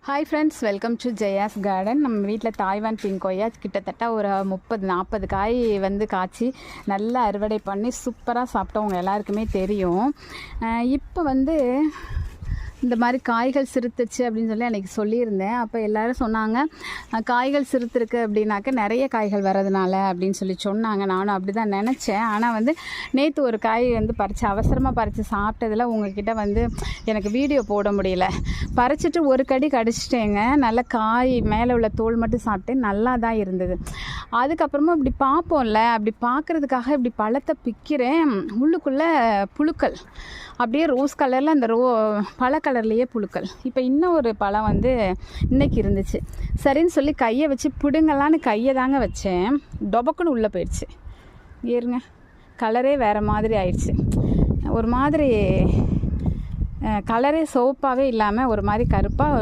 Hi friends, welcome to Jaya's garden. நம்ம வீட்டில் Taiwan pink கொய்யா கிட்டத்தட்ட ஒரு 30-40 காய் வந்து காய்ச்சி நல்லா அறுவடை பண்ணி சூப்பராக சாப்பிட்டவங்க எல்லாருக்குமே தெரியும். இப்போ வந்து இந்த மாதிரி காய்கள் சிறுத்துச்சு அப்படின்னு சொல்லி அன்றைக்கி சொல்லியிருந்தேன். அப்போ எல்லோரும் சொன்னாங்க, காய்கள் சிறுத்துருக்கு அப்படின்னாக்க நிறைய காய்கள் வர்றதுனால அப்படின்னு சொல்லி சொன்னாங்க. நானும் அப்படி தான் நினச்சேன். ஆனால் வந்து நேற்று ஒரு காய் வந்து அவசரமாக பறித்து சாப்பிட்டதில் உங்ககிட்ட வந்து எனக்கு வீடியோ போட முடியல. பறிச்சிட்டு ஒரு கடி கடிச்சிட்டேங்க. நல்ல காய் மேலே உள்ள தோல் மட்டும் சாப்பிட்டேன். நல்லா தான் இருந்தது. அதுக்கப்புறமா இப்படி பார்ப்போம்ல, அப்படி பார்க்குறதுக்காக இப்படி பழத்தை பிக்கிறேன். உள்ளுக்குள்ளே புழுக்கள், அப்படியே ரோஸ் கலரில் அந்த பழ கலர்லேயே புழுக்கள். இப்போ இன்னும் ஒரு பழம் வந்து இன்றைக்கி இருந்துச்சு. சரின்னு சொல்லி கையை வச்சு பிடுங்கலான்னு கையை தாங்க வச்சேன். டொபக்குன்னு உள்ளே போயிடுச்சு. ஏறுங்க, கலரே வேறு மாதிரி ஆயிடுச்சு. ஒரு மாதிரி கலரே சோப்பாகவே இல்லாமல் ஒரு மாதிரி கருப்பாக